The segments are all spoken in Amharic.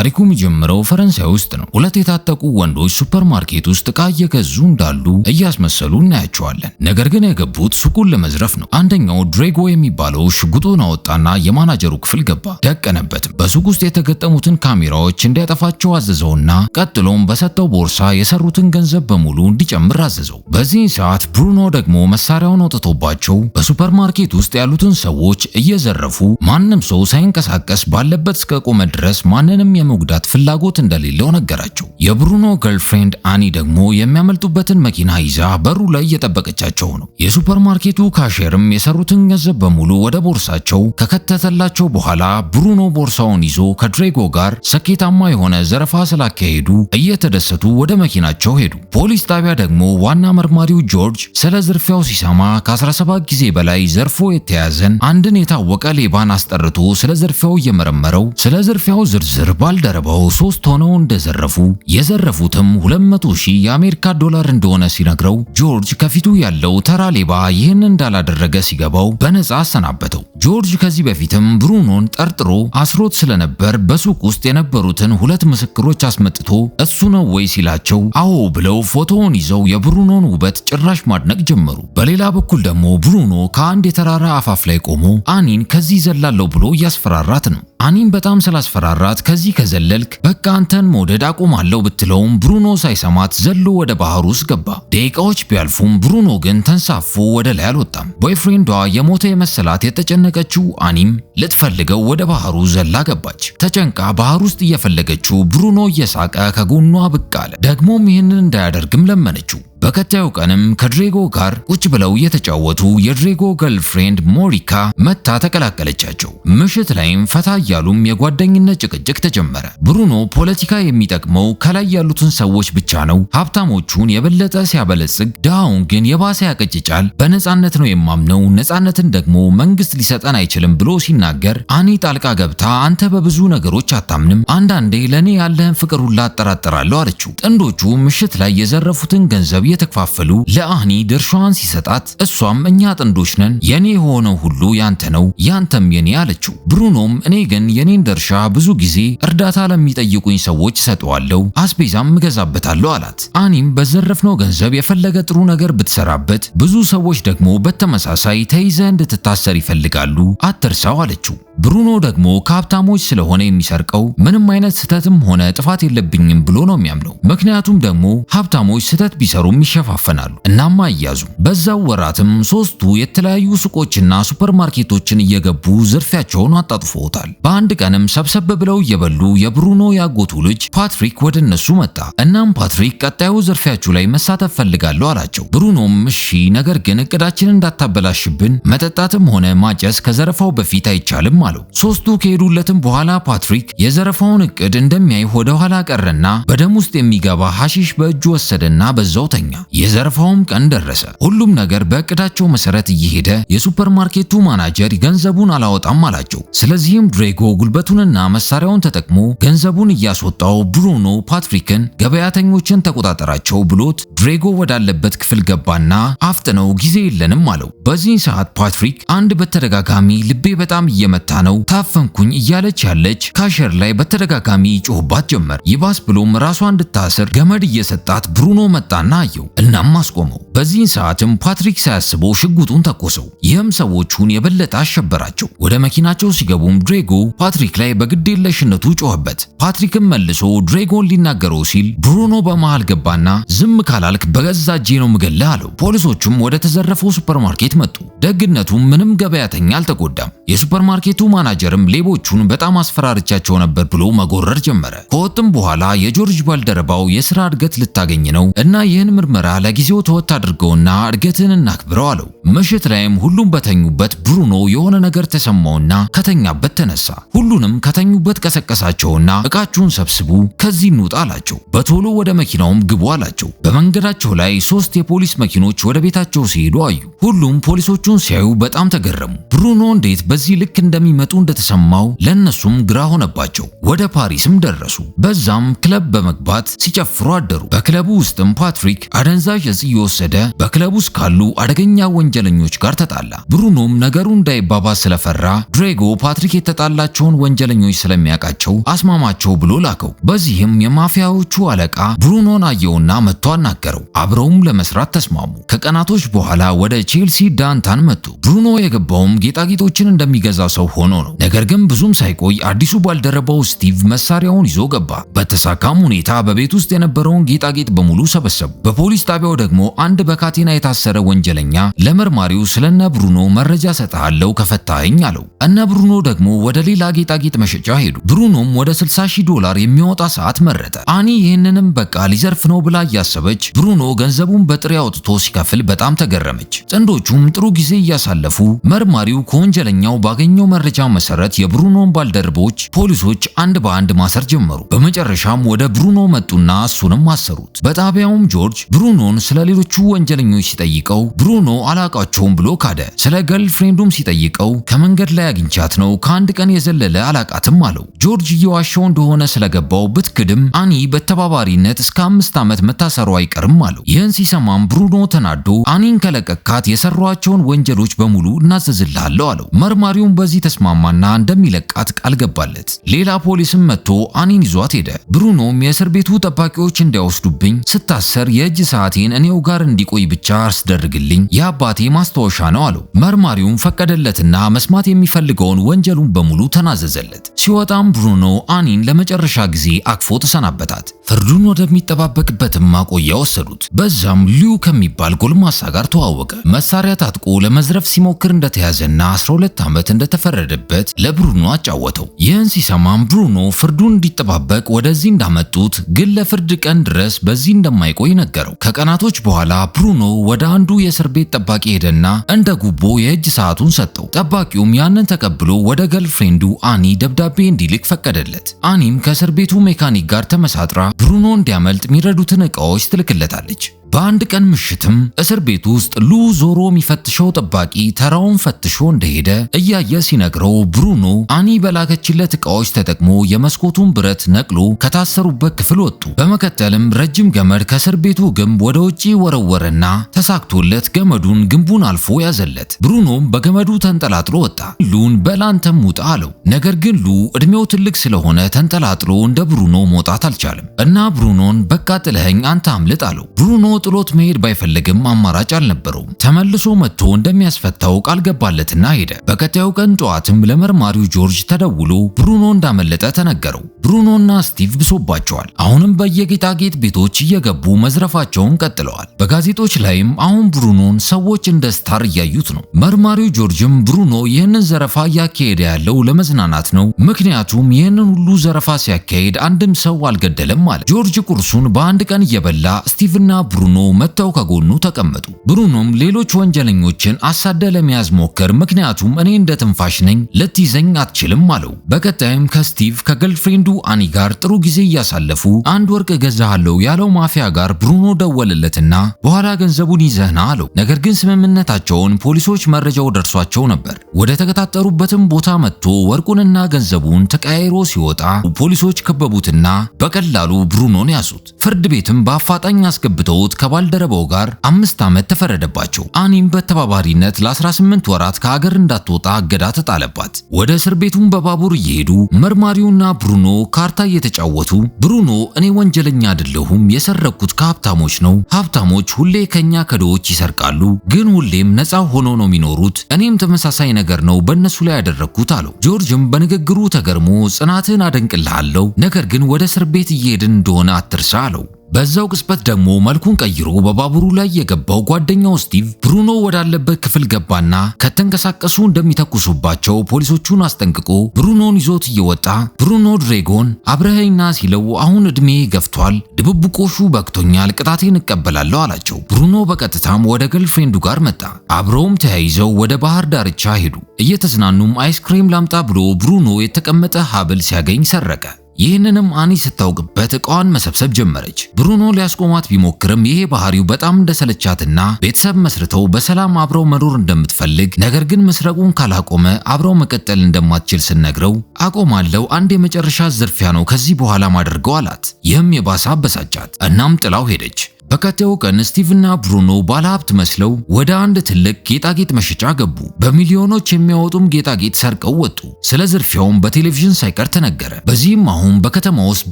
ታሪኩ የሚጀምረው ፈረንሳይ ውስጥ ነው። ሁለት የታጠቁ ወንዶች ሱፐርማርኬት ውስጥ ዕቃ እየገዙ እንዳሉ እያስመሰሉ እናያቸዋለን። ነገር ግን የገቡት ሱቁን ለመዝረፍ ነው። አንደኛው ድሬጎ የሚባለው ሽጉጡን አወጣና የማናጀሩ ክፍል ገባ፣ ደቀነበትም። በሱቅ ውስጥ የተገጠሙትን ካሜራዎች እንዲያጠፋቸው አዘዘውና ቀጥሎም በሰጠው ቦርሳ የሰሩትን ገንዘብ በሙሉ እንዲጨምር አዘዘው። በዚህ ሰዓት ብሩኖ ደግሞ መሳሪያውን አውጥቶባቸው በሱፐርማርኬት ውስጥ ያሉትን ሰዎች እየዘረፉ ማንም ሰው ሳይንቀሳቀስ ባለበት እስከቆመ ድረስ ማንንም የመጉዳት ፍላጎት እንደሌለው ነገራቸው። የብሩኖ ገርልፍሬንድ አኒ ደግሞ የሚያመልጡበትን መኪና ይዛ በሩ ላይ እየጠበቀቻቸው ነው። የሱፐርማርኬቱ ካሼርም የሰሩትን ገንዘብ በሙሉ ወደ ቦርሳቸው ከከተተላቸው በኋላ ብሩኖ ቦርሳውን ይዞ ከድሬጎ ጋር ስኬታማ የሆነ ዘረፋ ስላካሄዱ እየተደሰቱ ወደ መኪናቸው ሄዱ። ፖሊስ ጣቢያ ደግሞ ዋና መርማሪው ጆርጅ ስለ ዝርፊያው ሲሰማ ከ17 ጊዜ በላይ ዘርፎ የተያዘን አንድን የታወቀ ሌባን አስጠርቶ ስለ ዝርፊያው እየመረመረው ስለ ዝርፊያው ዝርዝር ባልደረባው 3 ሆነው እንደዘረፉ የዘረፉትም 200,000 የአሜሪካ ዶላር እንደሆነ ሲነግረው ጆርጅ ከፊቱ ያለው ተራ ሌባ ይህን እንዳላደረገ ሲገባው በነፃ አሰናበተው። ጆርጅ ከዚህ በፊትም ብሩኖን ጠርጥሮ አስሮት ስለነበር በሱቅ ውስጥ የነበሩትን 2 ምስክሮች አስመጥቶ እሱ ነው ወይ ሲላቸው አዎ ብለው ፎቶውን ይዘው የብሩኖን ውበት ጭራሽ ማድነቅ ጀመሩ። በሌላ በኩል ደግሞ ብሩኖ ከአንድ የተራራ አፋፍ ላይ ቆሞ አኒን ከዚህ ዘላለሁ ብሎ እያስፈራራት ነው። አኒን በጣም ስላስፈራራት ከዚህ ከዘለልክ በቃ አንተን መውደድ አቆማለሁ ብትለውም ብሩኖ ሳይሰማት ዘሎ ወደ ባህር ውስጥ ገባ። ደቂቃዎች ቢያልፉም ብሩኖ ግን ተንሳፎ ወደ ላይ አልወጣም። ቦይፍሬንዷ የሞተ የመሰላት የተጨነቀችው አኒም ልትፈልገው ወደ ባህሩ ዘላ ገባች። ተጨንቃ ባህር ውስጥ እየፈለገችው ብሩኖ እየሳቀ ከጎኗ ብቅ አለ። ደግሞም ይህንን እንዳያደርግም ለመነችው። በቀጣዩ ቀንም ከድሬጎ ጋር ቁጭ ብለው እየተጫወቱ የድሬጎ ገርልፍሬንድ ሞሪካ መታ ተቀላቀለቻቸው። ምሽት ላይም ፈታ እያሉም የጓደኝነት ጭቅጭቅ ተጀመረ። ብሩኖ ፖለቲካ የሚጠቅመው ከላይ ያሉትን ሰዎች ብቻ ነው፣ ሀብታሞቹን የበለጠ ሲያበለጽግ ድሃውን ግን የባሰ ያቀጭጫል፣ በነፃነት ነው የማምነው፣ ነፃነትን ደግሞ መንግስት ሊሰጠን አይችልም ብሎ ሲናገር አኒ ጣልቃ ገብታ አንተ በብዙ ነገሮች አታምንም፣ አንዳንዴ ለኔ ያለህን ፍቅር ሁላ አጠራጥራለሁ አለችው። ጥንዶቹ ምሽት ላይ የዘረፉትን ገንዘብ የተከፋፈሉ ለአኒ ድርሻዋን ሲሰጣት እሷም እኛ ጥንዶች ነን፣ የኔ የሆነው ሁሉ ያንተ ነው፣ ያንተም የኔ አለችው። ብሩኖም እኔ ግን የኔን ድርሻ ብዙ ጊዜ እርዳታ ለሚጠይቁኝ ሰዎች ሰጠዋለሁ፣ አስቤዛም እገዛበታለሁ አላት። አኒም በዘረፍነው ገንዘብ የፈለገ ጥሩ ነገር ብትሰራበት ብዙ ሰዎች ደግሞ በተመሳሳይ ተይዘ እንድትታሰር ይፈልጋሉ፣ አትርሳው አለችው። ብሩኖ ደግሞ ከሀብታሞች ስለሆነ የሚሰርቀው ምንም አይነት ስህተትም ሆነ ጥፋት የለብኝም ብሎ ነው የሚያምነው። ምክንያቱም ደግሞ ሀብታሞች ስህተት ቢሰሩም ይሸፋፈናሉ እናም አያዙ። በዛው ወራትም 3ቱ የተለያዩ ሱቆችና ሱፐርማርኬቶችን እየገቡ ዝርፊያቸውን አጣጥፈውታል። በአንድ ቀንም ሰብሰብ ብለው እየበሉ የብሩኖ ያጎቱ ልጅ ፓትሪክ ወደ እነሱ መጣ። እናም ፓትሪክ ቀጣዩ ዝርፊያችሁ ላይ መሳተፍ ፈልጋለሁ አላቸው። ብሩኖም እሺ፣ ነገር ግን እቅዳችንን እንዳታበላሽብን መጠጣትም ሆነ ማጨስ ከዘረፋው በፊት አይቻልም አለው። 3ቱ ከሄዱለትም በኋላ ፓትሪክ የዘረፋውን እቅድ እንደሚያይ ወደ ኋላ ቀረና በደም ውስጥ የሚገባ ሐሺሽ በእጁ ወሰደና በዛው ተኛ። የዘረፋውም ቀን ደረሰ። ሁሉም ነገር በእቅዳቸው መሰረት እየሄደ የሱፐርማርኬቱ ማናጀር ገንዘቡን አላወጣም አላቸው። ስለዚህም ድሬጎ ጉልበቱንና መሳሪያውን ተጠቅሞ ገንዘቡን እያስወጣው ብሩኖ ፓትሪክን ገበያተኞችን ተቆጣጠራቸው ብሎት ድሬጎ ወዳለበት ክፍል ገባና አፍጥነው ጊዜ የለንም አለው። በዚህ ሰዓት ፓትሪክ አንድ በተደጋጋሚ ልቤ በጣም እየመታ ነው፣ ታፈንኩኝ እያለች ያለች ካሸር ላይ በተደጋጋሚ ጮህባት ጀመር። ይባስ ብሎም ራሷ እንድታስር ገመድ እየሰጣት ብሩኖ መጣና አየው፣ እናም አስቆመው። በዚህ ሰዓትም ፓትሪክ ሳያስበው ሽጉጡን ተኮሰው። ይህም ሰዎቹን የበለጠ አሸበራቸው። ወደ መኪናቸው ሲገቡም ድሬጎ ፓትሪክ ላይ በግዴለሽነቱ ጮህበት። ፓትሪክም መልሶ ድሬጎን ሊናገረው ሲል ብሩኖ በመሃል ገባና ዝም ካላልክ በገዛ እጄ ነው ምገልህ አለው። ፖሊሶቹም ወደ ተዘረፈው ሱፐርማርኬት መጡ። ደግነቱም ምንም ገበያተኛ አልተጎዳም። የሱፐርማርኬቱ ማናጀርም ሌቦቹን በጣም አስፈራርቻቸው ነበር ብሎ መጎረር ጀመረ። ከወጥም በኋላ የጆርጅ ባልደረባው የሥራ እድገት ልታገኝ ነው እና ይህን ምርመራ ለጊዜው ተወት አድርገውና እድገትን እናክብረው አለው። ምሽት ላይም ሁሉም በተኙበት ብሩኖ የሆነ ነገር ተሰማውና ከተኛበት ተነሳ። ሁሉንም ከተኙበት ቀሰቀሳቸውና እቃችሁን ሰብስቡ፣ ከዚህ እንውጣ አላቸው። በቶሎ ወደ መኪናውም ግቡ አላቸው። በመንገዳቸው ላይ 3 የፖሊስ መኪኖች ወደ ቤታቸው ሲሄዱ አዩ። ሁሉም ፖሊሶቹን ሲያዩ በጣም ተገረሙ። ብሩኖ እንዴት በዚህ ልክ እንደሚመጡ እንደተሰማው ለነሱም ግራ ሆነባቸው። ወደ ፓሪስም ደረሱ። በዛም ክለብ በመግባት ሲጨፍሩ አደሩ። በክለቡ ውስጥም ፓትሪክ አደንዛዥ እጽ እየወሰደ በክለብ ውስጥ ካሉ አደገኛ ወንጀለኞች ጋር ተጣላ። ብሩኖም ነገሩ እንዳይባባስ ስለፈራ ድሬጎ ፓትሪክ የተጣላቸውን ወንጀለኞች ስለሚያውቃቸው አስማማቸው ብሎ ላከው። በዚህም የማፊያዎቹ አለቃ ብሩኖን አየውና መጥቶ አናገረው። አብረውም ለመስራት ተስማሙ። ከቀናቶች በኋላ ወደ ቼልሲ ዳንታን መጡ። ብሩኖ የገባውም ጌጣጌጦችን እንደሚገዛ ሰው ሆኖ ነው። ነገር ግን ብዙም ሳይቆይ አዲሱ ባልደረባው ስቲቭ መሳሪያውን ይዞ ገባ። በተሳካም ሁኔታ በቤት ውስጥ የነበረውን ጌጣጌጥ በሙሉ ሰበሰቡ። በፖሊስ ጣቢያው ደግሞ አንድ በካቴና የታሰረ ወንጀለኛ ለመርማሪው ስለነ ብሩኖ መረጃ ሰጥሃለው ከፈታኝ አለው። እነ ብሩኖ ደግሞ ወደ ሌላ ጌጣጌጥ መሸጫ ሄዱ። ብሩኖም ወደ $60,000 የሚያወጣ ሰዓት መረጠ። አኒ ይህንንም በቃ ሊዘርፍ ነው ብላ እያሰበች ብሩኖ ገንዘቡን በጥሬ አውጥቶ ሲከፍል በጣም ተገረመች። ጥንዶቹም ጥሩ ጊዜ እያሳለፉ መርማሪው ከወንጀለኛው ባገኘው መረጃ መሰረት የብሩኖን ባልደረቦች ፖሊሶች አንድ በአንድ ማሰር ጀመሩ። በመጨረሻም ወደ ብሩኖ መጡና እሱንም አሰሩት። በጣቢያውም ጆርጅ ብሩኖን ስለ ሌሎቹ ወንጀለኞች ሲጠይቀው ብሩኖ አላቃቸውም ብሎ ካደ። ስለ ገርልፍሬንዱም ሲጠይቀው ከመንገድ ላይ አግኝቻት ነው ከአንድ ቀን የዘለለ አላቃትም አለው። ጆርጅ እየዋሸው እንደሆነ ስለገባው ብትክድም አኒ በተባባሪነት እስከ 5 ዓመት መታሰሩ አይቀርም አለው። ይህን ሲሰማም ብሩኖ ተናዶ አኒን ከለቀካት የሰሯቸውን ወንጀሎች በሙሉ እናዘዝልሃለሁ አለው። መርማሪውም በዚህ ተስማማና እንደሚለቃት ቃል ገባለት። ሌላ ፖሊስም መጥቶ አኒን ይዟት ሄደ። ብሩኖም የእስር ቤቱ ጠባቂዎች እንዳይወስዱብኝ ስታሰር የእጅ ሰዓቴን እኔው ጋር እንዲቆይ ብቻ አስደርግልኝ የአባቴ ማስታወሻ ነው አለው። መርማሪውም ፈቀደለትና መስማት የሚፈልገውን ወንጀሉን በሙሉ ተናዘዘለት። ሲወጣም ብሩኖ አኒን ለመጨረሻ ጊዜ አቅፎ ተሰናበታት። ፍርዱን ወደሚጠባበቅበትም ማቆያ ወሰዱት። በዛም ሊዩ ከሚባል ጎልማሳ ጋር ተዋወቀ። መሳሪያ ታጥቆ ለመዝረፍ ሲሞክር እንደተያዘና 12 ዓመት እንደተፈረደበት ለብሩኖ አጫወተው። ይህን ሲሰማም ብሩኖ ፍርዱን እንዲጠባበቅ ወደዚህ እንዳመጡት ግን ለፍርድ ቀን ድረስ በዚህ እንደማይቆይ ነገረው። ከቀናቶች በኋላ ብሩኖ ወደ አንዱ የእስር ቤት ጠባቂ ሄደና እንደ ጉቦ የእጅ ሰዓቱን ሰጠው። ጠባቂውም ያንን ተቀብሎ ወደ ገርልፍሬንዱ አኒ ደብዳቤ እንዲልክ ፈቀደለት። አኒም ከእስር ቤቱ ሜካኒክ ጋር ተመሳጥራ ብሩኖ እንዲያመልጥ የሚረዱትን ዕቃዎች ትልክለታለች። በአንድ ቀን ምሽትም እስር ቤት ውስጥ ሉ ዞሮ የሚፈትሸው ጠባቂ ተራውን ፈትሾ እንደሄደ እያየ ሲነግረው ብሩኖ አኒ በላከችለት ዕቃዎች ተጠቅሞ የመስኮቱን ብረት ነቅሎ ከታሰሩበት ክፍል ወጡ። በመቀጠልም ረጅም ገመድ ከእስር ቤቱ ግንብ ወደ ውጪ ወረወረና ተሳክቶለት ገመዱን ግንቡን አልፎ ያዘለት። ብሩኖም በገመዱ ተንጠላጥሎ ወጣ። ሉን በላንተም ውጣ አለው። ነገር ግን ሉ እድሜው ትልቅ ስለሆነ ተንጠላጥሎ እንደ ብሩኖ መውጣት አልቻለም እና ብሩኖን በቃ ጥለኸኝ አንተ አምልጥ አለው። ብሩኖ ጥሎት መሄድ ባይፈልግም አማራጭ አልነበረውም። ተመልሶ መጥቶ እንደሚያስፈታው ቃል ገባለትና ሄደ። በቀጣዩ ቀን ጠዋትም ለመርማሪው ጆርጅ ተደውሎ ብሩኖ እንዳመለጠ ተነገረው። ብሩኖና ስቲቭ ብሶባቸዋል። አሁንም በየጌጣጌጥ ቤቶች እየገቡ መዝረፋቸውን ቀጥለዋል። በጋዜጦች ላይም አሁን ብሩኖን ሰዎች እንደ ስታር እያዩት ነው። መርማሪው ጆርጅም ብሩኖ ይህንን ዘረፋ እያካሄደ ያለው ለመዝናናት ነው፣ ምክንያቱም ይህንን ሁሉ ዘረፋ ሲያካሄድ አንድም ሰው አልገደለም አለ። ጆርጅ ቁርሱን በአንድ ቀን እየበላ ስቲቭና ብሩኖ መተው ከጎኑ ተቀመጡ። ብሩኖም ሌሎች ወንጀለኞችን አሳደ ለመያዝ ሞከር፣ ምክንያቱም እኔ እንደ ትንፋሽ ነኝ፣ ልትይዘኝ አትችልም አለው። በቀጣይም ከስቲቭ ከገርልፍሬንዱ አኒ ጋር ጥሩ ጊዜ እያሳለፉ አንድ ወርቅ እገዛሃለሁ ያለው ማፊያ ጋር ብሩኖ ደወለለትና በኋላ ገንዘቡን ይዘህና አለው። ነገር ግን ስምምነታቸውን ፖሊሶች መረጃው ደርሷቸው ነበር። ወደ ተከታተሩበትም ቦታ መጥቶ ወርቁንና ገንዘቡን ተቀያይሮ ሲወጣ ፖሊሶች ከበቡትና በቀላሉ ብሩኖን ያዙት። ፍርድ ቤትም በአፋጣኝ አስገብተውት ከባልደረባው ጋር 5 ዓመት ተፈረደባቸው። አኒም በተባባሪነት ለ18 ወራት ከሀገር እንዳትወጣ እገዳ ተጣለባት። ወደ እስር ቤቱም በባቡር እየሄዱ መርማሪውና ብሩኖ ካርታ እየተጫወቱ ብሩኖ እኔ ወንጀለኛ አይደለሁም፣ የሰረኩት ከሀብታሞች ነው፣ ሀብታሞች ሁሌ ከኛ ከድሆች ይሰርቃሉ፣ ግን ሁሌም ነፃ ሆኖ ነው የሚኖሩት፣ እኔም ተመሳሳይ ነገር ነው በእነሱ ላይ ያደረግኩት አለው። ጆርጅም በንግግሩ ተገርሞ ጽናትን አደንቅልሃለሁ፣ ነገር ግን ወደ እስር ቤት እየሄድን እንደሆነ አትርሳ አለው። በዛው ቅጽበት ደግሞ መልኩን ቀይሮ በባቡሩ ላይ የገባው ጓደኛው ስቲቭ ብሩኖ ወዳለበት ክፍል ገባና ከተንቀሳቀሱ እንደሚተኩሱባቸው ፖሊሶቹን አስጠንቅቆ ብሩኖን ይዞት እየወጣ ብሩኖ ድሬጎን አብረኸኝና ሲለው አሁን እድሜ ገፍቷል፣ ድብብቆሹ በቅቶኛል፣ ቅጣቴን እቀበላለሁ አላቸው። ብሩኖ በቀጥታም ወደ ገርልፍሬንዱ ጋር መጣ። አብረውም ተያይዘው ወደ ባህር ዳርቻ ሄዱ። እየተዝናኑም አይስክሬም ላምጣ ብሎ ብሩኖ የተቀመጠ ሀብል ሲያገኝ ሰረቀ። ይህንንም አኒ ስታውቅበት ዕቃዋን መሰብሰብ ጀመረች። ብሩኖ ሊያስቆማት ቢሞክርም ይሄ ባህሪው በጣም እንደሰለቻትና ቤተሰብ መስርተው በሰላም አብረው መኖር እንደምትፈልግ ነገር ግን መስረቁን ካላቆመ አብረው መቀጠል እንደማትችል ስነግረው አቆማለሁ፣ አንድ የመጨረሻ ዝርፊያ ነው ከዚህ በኋላ ማደርገው አላት። ይህም የባሰ አበሳጫት። እናም ጥላው ሄደች። በቀጣዩ ቀን ስቲቭና ብሩኖ ባለሀብት መስለው ወደ አንድ ትልቅ ጌጣጌጥ መሸጫ ገቡ። በሚሊዮኖች የሚያወጡም ጌጣጌጥ ሰርቀው ወጡ። ስለ ዝርፊያውም በቴሌቪዥን ሳይቀር ተነገረ። በዚህም አሁን በከተማ ውስጥ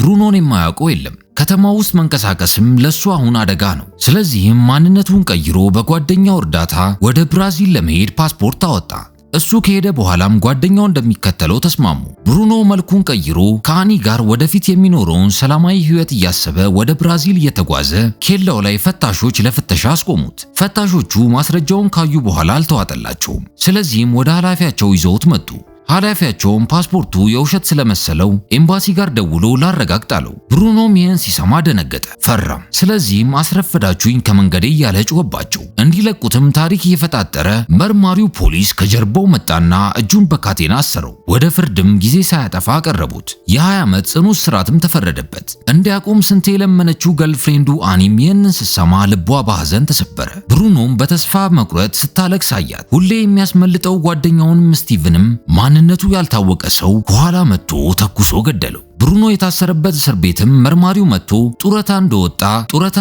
ብሩኖን የማያውቀው የለም። ከተማ ውስጥ መንቀሳቀስም ለሱ አሁን አደጋ ነው። ስለዚህም ማንነቱን ቀይሮ በጓደኛው እርዳታ ወደ ብራዚል ለመሄድ ፓስፖርት አወጣ። እሱ ከሄደ በኋላም ጓደኛው እንደሚከተለው ተስማሙ። ብሩኖ መልኩን ቀይሮ ከአኒ ጋር ወደፊት የሚኖረውን ሰላማዊ ሕይወት እያሰበ ወደ ብራዚል እየተጓዘ ኬላው ላይ ፈታሾች ለፍተሻ አስቆሙት። ፈታሾቹ ማስረጃውን ካዩ በኋላ አልተዋጠላቸውም። ስለዚህም ወደ ኃላፊያቸው ይዘውት መጡ። ኃላፊያቸውም ፓስፖርቱ የውሸት ስለመሰለው ኤምባሲ ጋር ደውሎ ላረጋግጥ አለው። ብሩኖም ይህን ሲሰማ ደነገጠ፣ ፈራም። ስለዚህም አስረፈዳችሁኝ ከመንገዴ እያለ ጮኸባቸው። እንዲለቁትም ታሪክ እየፈጣጠረ መርማሪው ፖሊስ ከጀርባው መጣና እጁን በካቴና አሰረው። ወደ ፍርድም ጊዜ ሳያጠፋ አቀረቡት። የ20 ዓመት ጽኑ እስራትም ተፈረደበት። እንዲያቆም ስንቴ የለመነችው ገርልፍሬንዱ አኒም ይህንን ስትሰማ ልቧ በሐዘን ተሰበረ። ብሩኖም በተስፋ መቁረጥ ስታለቅስ አያት። ሁሌ የሚያስመልጠው ጓደኛውንም ስቲቭንም ማንነቱ ያልታወቀ ሰው ከኋላ መጥቶ ተኩሶ ገደለው። ብሩኖ የታሰረበት እስር ቤትም መርማሪው መጥቶ ጡረታ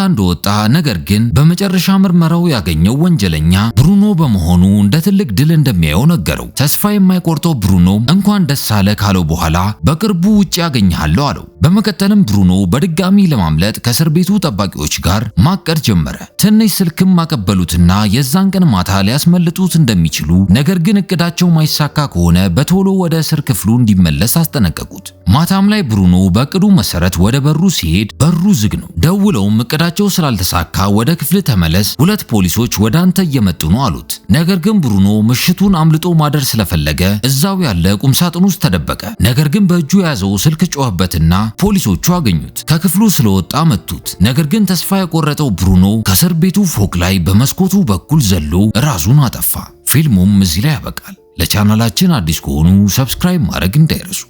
እንደወጣ ነገር ግን በመጨረሻ ምርመራው ያገኘው ወንጀለኛ ብሩኖ በመሆኑ እንደ ትልቅ ድል እንደሚያየው ነገረው። ተስፋ የማይቆርጠው ብሩኖ እንኳን ደስ አለ ካለው በኋላ በቅርቡ ውጪ ያገኘሃለሁ አለው። በመቀጠልም ብሩኖ በድጋሚ ለማምለጥ ከእስር ቤቱ ጠባቂዎች ጋር ማቀድ ጀመረ። ትንሽ ስልክም ማቀበሉትና የዛን ቀን ማታ ሊያስመልጡት እንደሚችሉ ነገር ግን እቅዳቸው ማይሳካ ከሆነ በቶሎ ወደ እስር ክፍሉ እንዲመለስ አስጠነቀቁት። ማታም ላይ ብሩኖ በእቅዱ መሰረት ወደ በሩ ሲሄድ በሩ ዝግ ነው። ደውለውም እቅዳቸው ስላልተሳካ ወደ ክፍል ተመለስ፣ 2 ፖሊሶች ወደ አንተ እየመጡ ነው አሉት። ነገር ግን ብሩኖ ምሽቱን አምልጦ ማደር ስለፈለገ እዛው ያለ ቁምሳጥን ውስጥ ተደበቀ። ነገር ግን በእጁ የያዘው ስልክ ጮኸበትና ፖሊሶቹ አገኙት። ከክፍሉ ስለወጣ መቱት። ነገር ግን ተስፋ የቆረጠው ብሩኖ ከእስር ቤቱ ፎቅ ላይ በመስኮቱ በኩል ዘሎ ራሱን አጠፋ። ፊልሙም እዚህ ላይ ያበቃል። ለቻናላችን አዲስ ከሆኑ ሰብስክራይብ ማድረግ እንዳይረሱ።